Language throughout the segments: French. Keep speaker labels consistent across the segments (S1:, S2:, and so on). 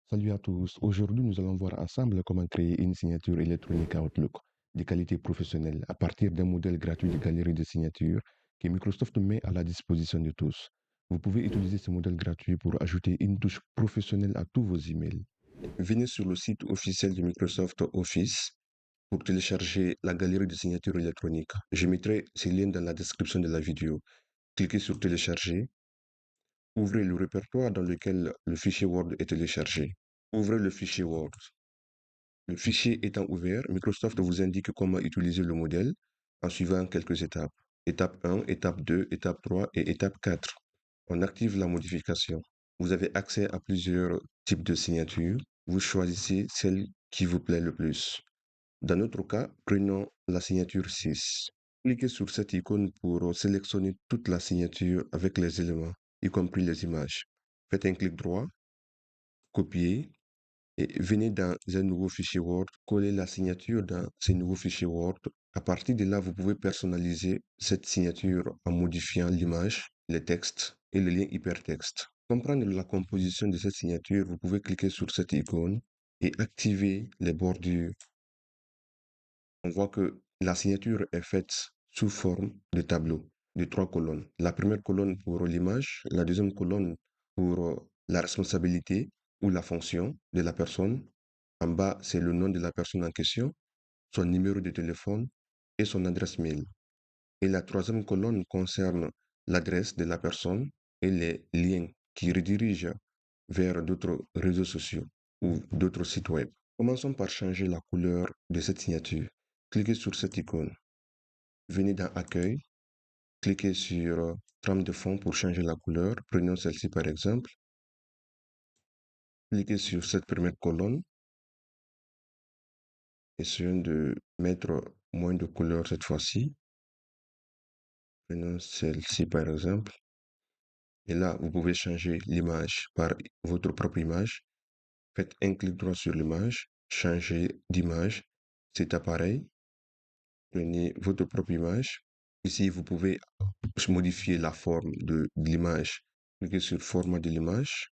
S1: Salut à tous. Aujourd'hui, nous allons voir ensemble comment créer une signature électronique à Outlook de qualité professionnelle à partir d'un modèle gratuit de galerie de signatures que Microsoft met à la disposition de tous. Vous pouvez utiliser ce modèle gratuit pour ajouter une touche professionnelle à tous vos emails. Venez sur le site officiel de Microsoft Office pour télécharger la galerie de signatures électroniques. Je mettrai ces liens dans la description de la vidéo. Cliquez sur télécharger. Ouvrez le répertoire dans lequel le fichier Word est téléchargé. Ouvrez le fichier Word. Le fichier étant ouvert, Microsoft vous indique comment utiliser le modèle en suivant quelques étapes. Étape 1, étape 2, étape 3 et étape 4. On active la modification. Vous avez accès à plusieurs types de signatures. Vous choisissez celle qui vous plaît le plus. Dans notre cas, prenons la signature 6. Cliquez sur cette icône pour sélectionner toute la signature avec les éléments, y compris les images. Faites un clic droit, copier et venez dans un nouveau fichier Word, coller la signature dans ce nouveau fichier Word. À partir de là, vous pouvez personnaliser cette signature en modifiant l'image, les textes et le lien hypertexte. Pour comprendre la composition de cette signature, vous pouvez cliquer sur cette icône et activer les bordures. On voit que la signature est faite sous forme de tableau de 3 colonnes. La première colonne pour l'image, la deuxième colonne pour la responsabilité ou la fonction de la personne. En bas, c'est le nom de la personne en question, son numéro de téléphone et son adresse mail. Et la troisième colonne concerne l'adresse de la personne et les liens qui redirigent vers d'autres réseaux sociaux ou d'autres sites web. Commençons par changer la couleur de cette signature. Cliquez sur cette icône. Venez dans Accueil. Cliquez sur Trame de fond pour changer la couleur. Prenons celle-ci par exemple. Cliquez sur cette première colonne. Essayons de mettre moins de couleurs cette fois-ci. Prenons celle-ci par exemple. Et là, vous pouvez changer l'image par votre propre image. Faites un clic droit sur l'image. Changez d'image. C'est appareil. Prenez votre propre image. Ici, vous pouvez modifier la forme de l'image. Cliquez sur format de l'image.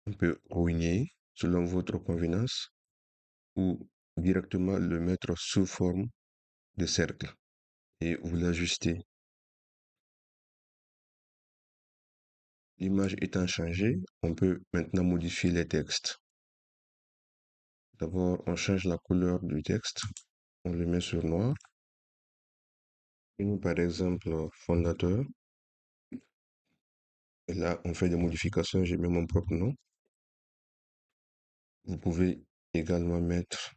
S1: On peut ruiner selon votre convenance ou directement le mettre sous forme de cercle et vous l'ajustez. L'image étant changée, on peut maintenant modifier les textes. D'abord, on change la couleur du texte. On le met sur noir. Et nous, par exemple, fondateur. Et là, on fait des modifications. Je mets mon propre nom. Vous pouvez également mettre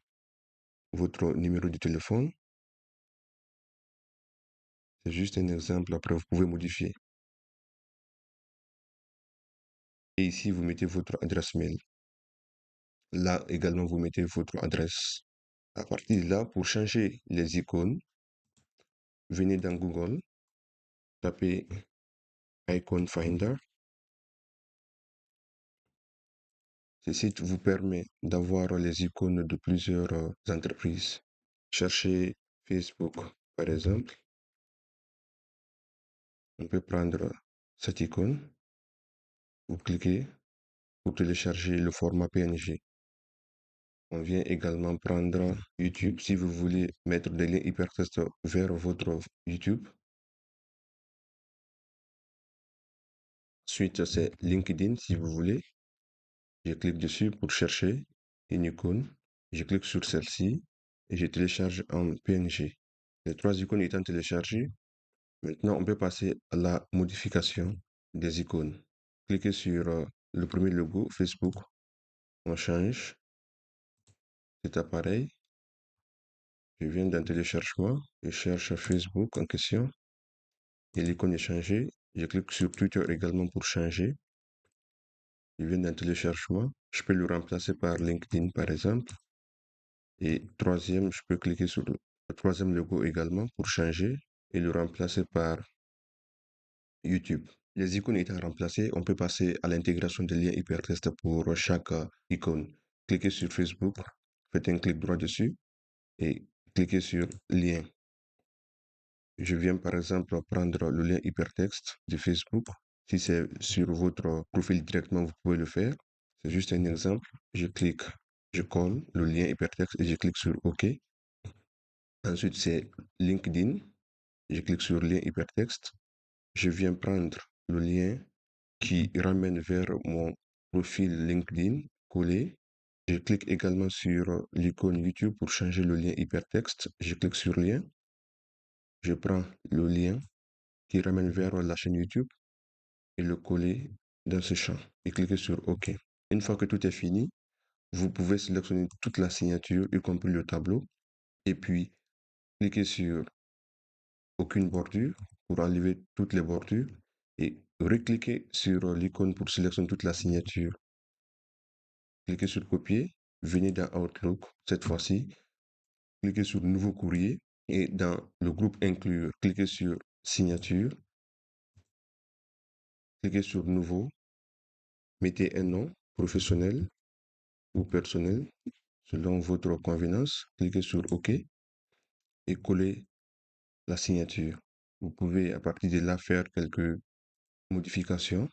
S1: votre numéro de téléphone. C'est juste un exemple. Après, vous pouvez modifier. Et ici, vous mettez votre adresse mail. Là également, vous mettez votre adresse. À partir de là, pour changer les icônes, venez dans Google, tapez Icon Finder. Ce site vous permet d'avoir les icônes de plusieurs entreprises. Cherchez Facebook, par exemple. On peut prendre cette icône. Vous cliquez pour télécharger le format PNG. On vient également prendre YouTube si vous voulez mettre des liens hypertextes vers votre YouTube. Ensuite, c'est LinkedIn si vous voulez. Je clique dessus pour chercher une icône. Je clique sur celle-ci et je télécharge en PNG. Les 3 icônes étant téléchargées, maintenant on peut passer à la modification des icônes. Cliquez sur le premier logo Facebook. On change cet appareil. Je viens d'un téléchargement. Je cherche Facebook en question. Et l'icône est changée. Je clique sur Twitter également pour changer. Je viens d'un téléchargement. Je peux le remplacer par LinkedIn par exemple. Et troisième, je peux cliquer sur le troisième logo également pour changer et le remplacer par YouTube. Les icônes étant remplacées, on peut passer à l'intégration des liens hypertextes pour chaque icône. Cliquez sur Facebook, faites un clic droit dessus et cliquez sur lien. Je viens par exemple prendre le lien hypertexte de Facebook. Si c'est sur votre profil directement, vous pouvez le faire. C'est juste un exemple. Je clique, je colle le lien hypertexte et je clique sur OK. Ensuite, c'est LinkedIn. Je clique sur lien hypertexte. Je viens prendre le lien qui ramène vers mon profil LinkedIn, collé. Je clique également sur l'icône YouTube pour changer le lien hypertexte. Je clique sur lien. Je prends le lien qui ramène vers la chaîne YouTube et le coller dans ce champ et cliquer sur OK. Une fois que tout est fini, vous pouvez sélectionner toute la signature, y compris le tableau, et puis cliquer sur aucune bordure pour enlever toutes les bordures et recliquer sur l'icône pour sélectionner toute la signature. Cliquez sur copier, venez dans Outlook cette fois-ci, cliquez sur nouveau courrier et dans le groupe inclure, cliquez sur signature, cliquez sur nouveau, mettez un nom professionnel ou personnel selon votre convenance, cliquez sur OK et collez la signature. Vous pouvez à partir de là faire quelques modifications.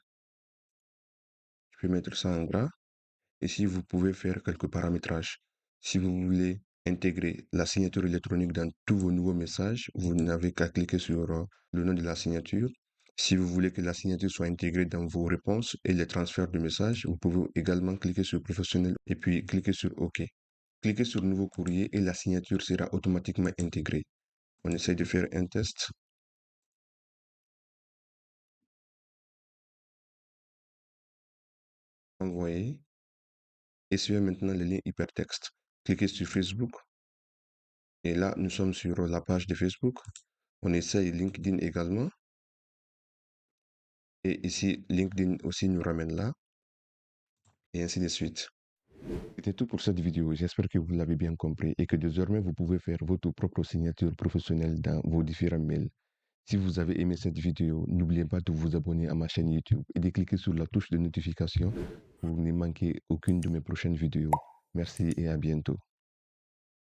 S1: Je peux mettre ça en gras. Ici, vous pouvez faire quelques paramétrages. Si vous voulez intégrer la signature électronique dans tous vos nouveaux messages, vous n'avez qu'à cliquer sur le nom de la signature. Si vous voulez que la signature soit intégrée dans vos réponses et les transferts de messages, vous pouvez également cliquer sur professionnel et puis cliquer sur OK. Cliquez sur nouveau courrier et la signature sera automatiquement intégrée. On essaie de faire un test. Envoyer. Et suivez maintenant le lien hypertexte. Cliquez sur Facebook. Et là, nous sommes sur la page de Facebook. On essaye LinkedIn également. Et ici, LinkedIn aussi nous ramène là. Et ainsi de suite. C'était tout pour cette vidéo. J'espère que vous l'avez bien compris et que désormais vous pouvez faire votre propre signature professionnelle dans vos différents mails. Si vous avez aimé cette vidéo, n'oubliez pas de vous abonner à ma chaîne YouTube et de cliquer sur la touche de notification pour ne manquer aucune de mes prochaines vidéos. Merci et à bientôt.